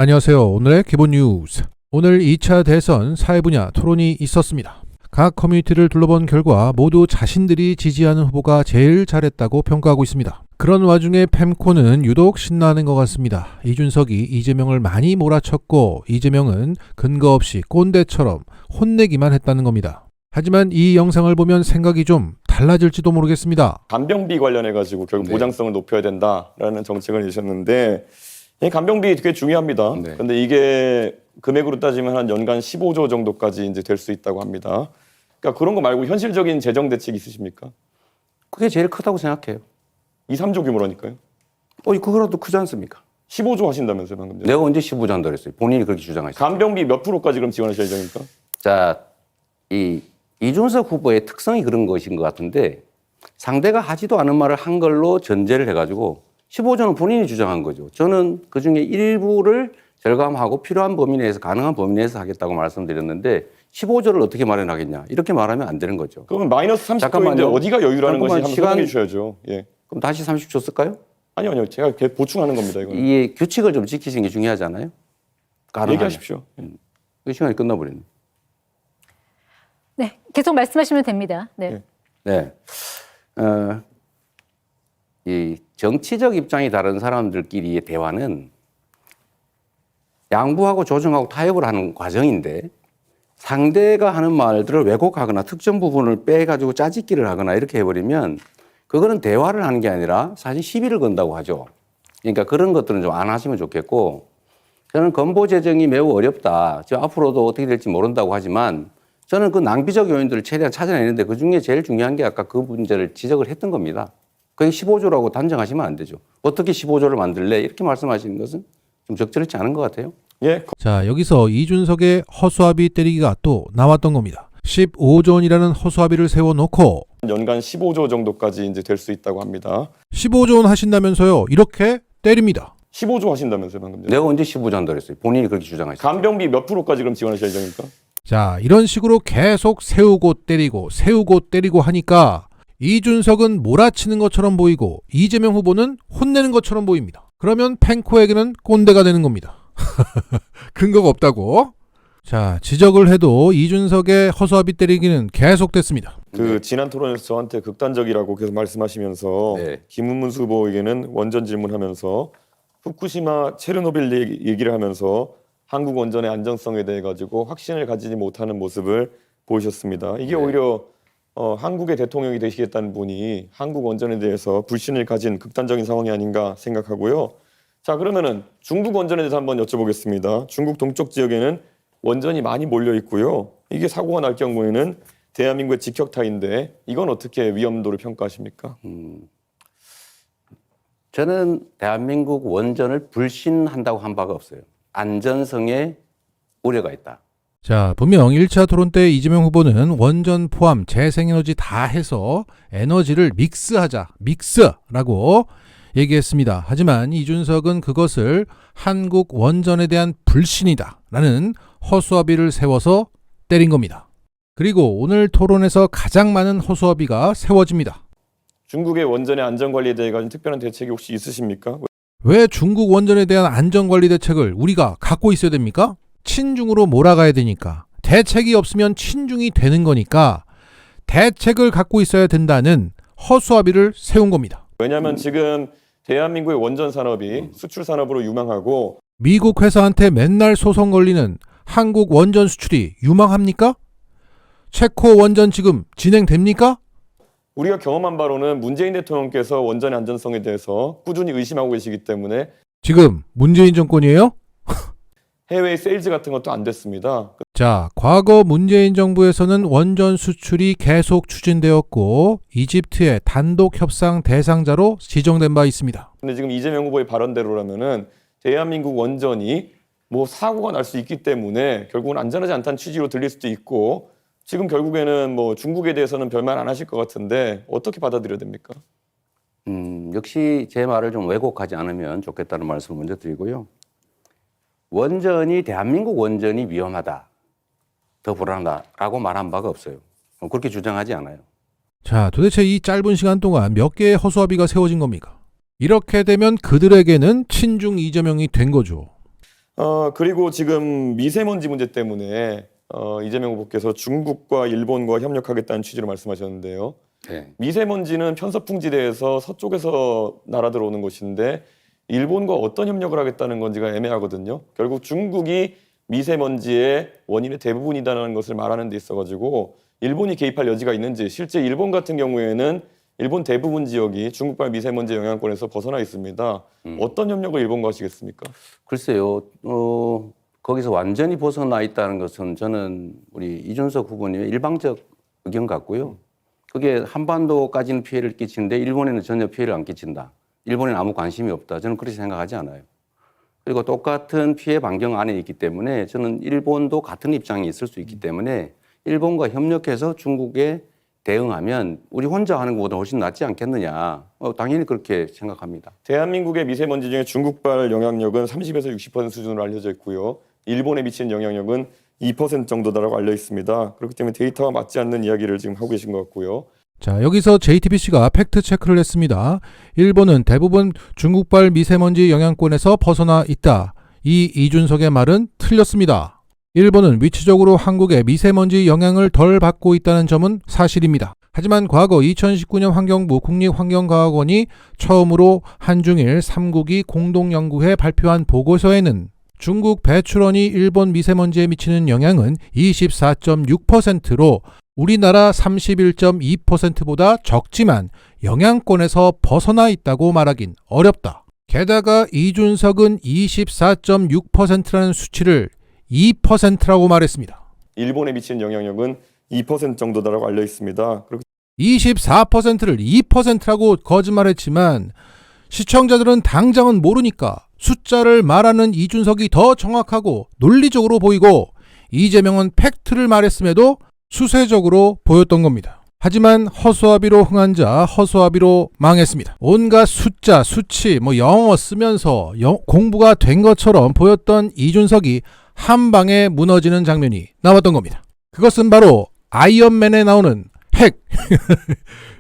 안녕하세요. 오늘의 기본 뉴스. 오늘 2차 대선 사회 분야 토론이 있었습니다. 각 커뮤니티를 둘러본 결과 모두 자신들이 지지하는 후보가 제일 잘했다고 평가하고 있습니다. 그런 와중에 펜코는 유독 신나는 것 같습니다. 이준석이 이재명을 많이 몰아쳤고 이재명은 근거 없이 꼰대처럼 혼내기만 했다는 겁니다. 하지만 이 영상을 보면 생각이 좀 달라질지도 모르겠습니다. 간병비 관련해가지고 결국 보장성을 높여야 된다라는 정책을 내셨는데 이 간병비 되게 중요합니다. 그런데 이게 금액으로 따지면 한 연간 15조 정도까지 이제 될 수 있다고 합니다. 그러니까 그런 거 말고 현실적인 재정 대책 있으십니까? 그게 제일 크다고 생각해요. 2, 3조 규모라니까요. 그거라도 크지 않습니까? 15조 하신다면서요, 방금 전에. 내가 언제 15조 한다 그랬어요? 본인이 그렇게 주장하셨어요. 간병비 몇 프로까지 그럼 지원하실 예정입니까? 자, 이준석 후보의 특성이 그런 것인 것 같은데 상대가 하지도 않은 말을 한 걸로 전제를 해가지고 15조는 본인이 주장한 거죠. 저는 그중에 일부를 절감하고 필요한 범위 내에서 가능한 범위 내에서 하겠다고 말씀드렸는데 15조를 어떻게 마련하겠냐 이렇게 말하면 안 되는 거죠. 그러면 마이너스 30조인데 잠깐만요. 어디가 여유라는 것이 한번 시간- 설명해 주셔야죠. 예. 그럼 다시 30조 쓸까요? 아니요. 제가 보충하는 겁니다. 이거. 이 규칙을 좀 지키시는 게 중요하잖아요. 가능하면. 얘기하십시오. 그 시간이 끝나버렸네. 네, 계속 말씀하시면 됩니다. 네. 네. 이 정치적 입장이 다른 사람들끼리의 대화는 양보하고 조정하고 타협을 하는 과정인데 상대가 하는 말들을 왜곡하거나 특정 부분을 빼가지고 짜집기를 하거나 이렇게 해버리면 그거는 대화를 하는 게 아니라 사실 시비를 건다고 하죠. 그러니까 그런 것들은 좀 안 하시면 좋겠고 저는 건보 재정이 매우 어렵다. 지금 앞으로도 어떻게 될지 모른다고 하지만 저는 그 낭비적 요인들을 최대한 찾아내는데 그중에 제일 중요한 게 아까 그 문제를 지적을 했던 겁니다. 그게 15조라고 단정하시면 안 되죠. 어떻게 15조를 만들래? 이렇게 말씀하시는 것은 좀 적절치 않은 것 같아요. 예. 자, 여기서 이준석의 허수아비 때리기가 또 나왔던 겁니다. 15조 원이라는 허수아비를 세워놓고 연간 15조 정도까지 이제 될 수 있다고 합니다. 15조 원 하신다면서요. 이렇게 때립니다. 15조 하신다면서요, 방금 전에. 내가 언제 15조 한다 그랬어요? 본인이 그렇게 주장하셨어요. 간병비 몇 프로까지 그럼 지원하실 예정입니까? 자, 이런 식으로 계속 세우고 때리고 하니까 이준석은 몰아치는 것처럼 보이고 이재명 후보는 혼내는 것처럼 보입니다. 그러면 펜코에게는 꼰대가 되는 겁니다. 근거가 없다고. 자, 지적을 해도 이준석의 허수아비 때리기는 계속됐습니다. 지난 토론에서 저한테 극단적이라고 계속 말씀하시면서 김문수 후보에게는 원전 질문하면서 후쿠시마 체르노빌 얘기를 하면서 한국 원전의 안전성에 대해 가지고 확신을 가지지 못하는 모습을 보이셨습니다. 이게 오히려 한국의 대통령이 되시겠다는 분이 한국 원전에 대해서 불신을 가진 극단적인 상황이 아닌가 생각하고요. 자, 그러면은 중국 원전에 대해서 한번 여쭤보겠습니다. 중국 동쪽 지역에는 원전이 많이 몰려 있고요. 이게 사고가 날 경우에는 대한민국의 직격탄인데 이건 어떻게 위험도를 평가하십니까? 저는 대한민국 원전을 불신한다고 한 바가 없어요. 안전성에 우려가 있다. 자, 분명 1차 토론 때 이재명 후보는 원전 포함 재생에너지 다 해서 에너지를 믹스라고 얘기했습니다. 하지만 이준석은 그것을 한국 원전에 대한 불신이다라는 허수아비를 세워서 때린 겁니다. 그리고 오늘 토론에서 가장 많은 허수아비가 세워집니다. 중국의 원전의 안전관리에 대해 가지고 특별한 대책이 혹시 있으십니까? 왜 중국 원전에 대한 안전관리 대책을 우리가 갖고 있어야 됩니까? 친중으로 몰아가야 되니까. 대책이 없으면 친중이 되는 거니까 대책을 갖고 있어야 된다는 허수아비를 세운 겁니다. 왜냐하면 지금 대한민국의 원전 산업이 수출 산업으로 유망하고 미국 회사한테 맨날 소송 걸리는 한국 원전 수출이 유망합니까? 체코 원전 지금 진행됩니까? 우리가 경험한 바로는 문재인 대통령께서 원전의 안전성에 대해서 꾸준히 의심하고 계시기 때문에 지금 문재인 정권이에요? 해외 세일즈 같은 것도 안 됐습니다. 자, 과거 문재인 정부에서는 원전 수출이 계속 추진되었고 이집트의 단독 협상 대상자로 지정된 바 있습니다. 근데 지금 이재명 후보의 발언대로라면은 대한민국 원전이 뭐 사고가 날 수 있기 때문에 결국은 안전하지 않다는 취지로 들릴 수도 있고 지금 결국에는 뭐 중국에 대해서는 별말 안 하실 것 같은데 어떻게 받아들여야 됩니까? 역시 제 말을 좀 왜곡하지 않으면 좋겠다는 말씀을 먼저 드리고요. 대한민국 원전이 위험하다, 더 불안하다라고 말한 바가 없어요. 그렇게 주장하지 않아요. 자, 도대체 이 짧은 시간 동안 몇 개의 허수아비가 세워진 겁니까? 이렇게 되면 그들에게는 친중 이재명이 된 거죠. 그리고 지금 미세먼지 문제 때문에 이재명 후보께서 중국과 일본과 협력하겠다는 취지로 말씀하셨는데요. 네. 미세먼지는 편서풍지대에서 서쪽에서 날아들어오는 것인데 일본과 어떤 협력을 하겠다는 건지가 애매하거든요. 결국 중국이 미세먼지의 원인의 대부분이라는 것을 말하는 데 있어가지고 일본이 개입할 여지가 있는지, 실제 일본 같은 경우에는 일본 대부분 지역이 중국발 미세먼지 영향권에서 벗어나 있습니다. 어떤 협력을 일본과 하시겠습니까? 글쎄요, 거기서 완전히 벗어나 있다는 것은 저는 우리 이준석 후보님의 일방적 의견 같고요. 그게 한반도까지는 피해를 끼치는데 일본에는 전혀 피해를 안 끼친다. 일본에는 아무 관심이 없다. 저는 그렇게 생각하지 않아요. 그리고 똑같은 피해 반경 안에 있기 때문에 저는 일본도 같은 입장이 있을 수 있기 때문에 일본과 협력해서 중국에 대응하면 우리 혼자 하는 것보다 훨씬 낫지 않겠느냐. 당연히 그렇게 생각합니다. 대한민국의 미세먼지 중에 중국발 영향력은 30에서 60% 수준으로 알려져 있고요. 일본에 미치는 영향력은 2% 정도다라고 알려 있습니다. 그렇기 때문에 데이터와 맞지 않는 이야기를 지금 하고 계신 것 같고요. 자, 여기서 JTBC가 팩트 체크를 했습니다. 일본은 대부분 중국발 미세먼지 영향권에서 벗어나 있다. 이 이준석의 말은 틀렸습니다. 일본은 위치적으로 한국의 미세먼지 영향을 덜 받고 있다는 점은 사실입니다. 하지만 과거 2019년 환경부 국립환경과학원이 처음으로 한중일 3국이 공동연구해 발표한 보고서에는 중국 배출원이 일본 미세먼지에 미치는 영향은 24.6%로 우리나라 31.2%보다 적지만 영향권에서 벗어나 있다고 말하긴 어렵다. 게다가 이준석은 24.6%라는 수치를 2%라고 말했습니다. 일본에 미치는 영향력은 2% 정도다라고 알려 있습니다. 24%를 2%라고 거짓말했지만 시청자들은 당장은 모르니까 숫자를 말하는 이준석이 더 정확하고 논리적으로 보이고 이재명은 팩트를 말했음에도 수세적으로 보였던 겁니다. 하지만 허수아비로 흥한 자 허수아비로 망했습니다. 온갖 숫자, 수치, 영어 쓰면서 공부가 된 것처럼 보였던 이준석이 한 방에 무너지는 장면이 나왔던 겁니다. 그것은 바로 아이언맨에 나오는 핵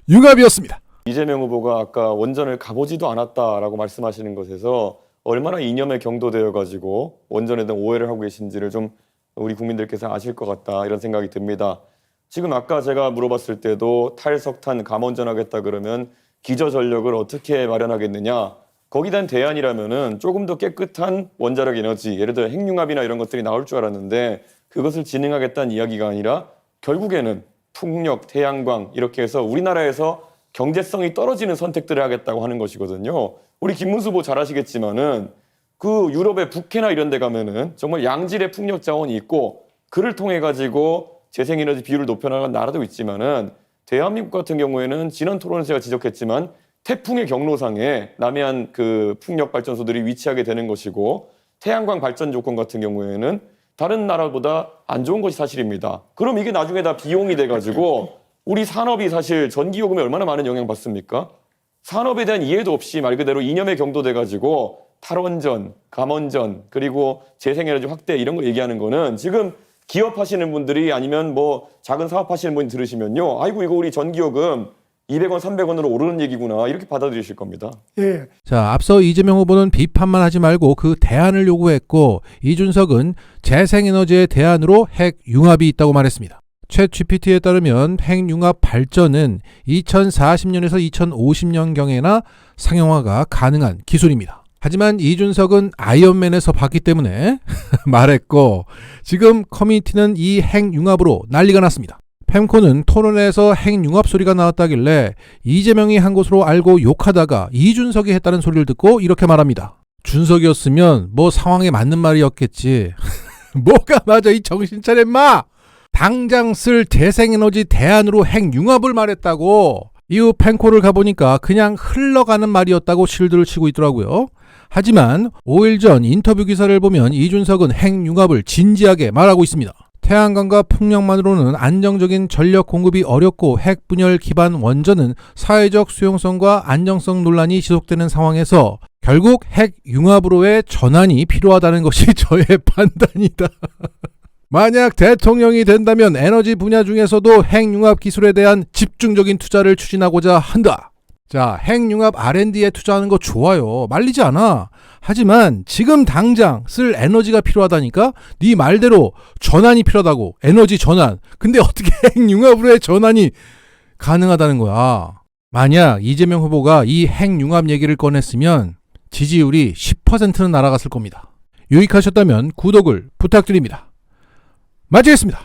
융합이었습니다. 이재명 후보가 아까 원전을 가보지도 않았다라고 말씀하시는 것에서 얼마나 이념에 경도되어 가지고 원전에 대한 오해를 하고 계신지를 좀 우리 국민들께서 아실 것 같다 이런 생각이 듭니다. 지금 아까 제가 물어봤을 때도 탈석탄 감원전 하겠다 그러면 기저전력을 어떻게 마련하겠느냐, 거기에 대한 대안이라면은 조금 더 깨끗한 원자력 에너지, 예를 들어 핵융합이나 이런 것들이 나올 줄 알았는데 그것을 진행하겠다는 이야기가 아니라 결국에는 풍력, 태양광 이렇게 해서 우리나라에서 경제성이 떨어지는 선택들을 하겠다고 하는 것이거든요. 우리 김문수 후보 잘 아시겠지만은 그 유럽의 북해나 이런 데 가면은 정말 양질의 풍력 자원이 있고 그를 통해 가지고 재생에너지 비율을 높여나가는 나라도 있지만은 대한민국 같은 경우에는 지난 토론에서 제가 지적했지만 태풍의 경로상에 남해안 그 풍력 발전소들이 위치하게 되는 것이고 태양광 발전 조건 같은 경우에는 다른 나라보다 안 좋은 것이 사실입니다. 그럼 이게 나중에 다 비용이 돼가지고 우리 산업이 사실 전기요금에 얼마나 많은 영향 받습니까? 산업에 대한 이해도 없이 말 그대로 이념에 경도돼가지고 탈원전, 감원전, 그리고 재생에너지 확대 이런 거 얘기하는 거는 지금 기업하시는 분들이 아니면 작은 사업하시는 분이 들으시면요, 아이고 이거 우리 전기요금 200원, 300원으로 오르는 얘기구나 이렇게 받아들이실 겁니다. 예. 자, 앞서 이재명 후보는 비판만 하지 말고 그 대안을 요구했고 이준석은 재생에너지의 대안으로 핵융합이 있다고 말했습니다. 챗GPT에 따르면 핵융합 발전은 2040년에서 2050년경에나 상용화가 가능한 기술입니다. 하지만 이준석은 아이언맨에서 봤기 때문에 말했고 지금 커뮤니티는 이 핵융합으로 난리가 났습니다. 펜코는 토론회에서 핵융합 소리가 나왔다길래 이재명이 한 것으로 알고 욕하다가 이준석이 했다는 소리를 듣고 이렇게 말합니다. 준석이었으면 상황에 맞는 말이었겠지. 뭐가 맞아 이 정신 차려 인마. 당장 쓸 재생에너지 대안으로 핵융합을 말했다고. 이후 펜코를 가보니까 그냥 흘러가는 말이었다고 실드를 치고 있더라고요. 하지만 5일 전 인터뷰 기사를 보면 이준석은 핵융합을 진지하게 말하고 있습니다. 태양광과 풍력만으로는 안정적인 전력 공급이 어렵고 핵 분열 기반 원전은 사회적 수용성과 안정성 논란이 지속되는 상황에서 결국 핵융합으로의 전환이 필요하다는 것이 저의 판단이다. 만약 대통령이 된다면 에너지 분야 중에서도 핵융합 기술에 대한 집중적인 투자를 추진하고자 한다. 자, 핵융합 R&D에 투자하는 거 좋아요. 말리지 않아. 하지만 지금 당장 쓸 에너지가 필요하다니까 네 말대로 전환이 필요하다고. 에너지 전환. 근데 어떻게 핵융합으로의 전환이 가능하다는 거야. 만약 이재명 후보가 이 핵융합 얘기를 꺼냈으면 지지율이 10%는 날아갔을 겁니다. 유익하셨다면 구독을 부탁드립니다. 마치겠습니다.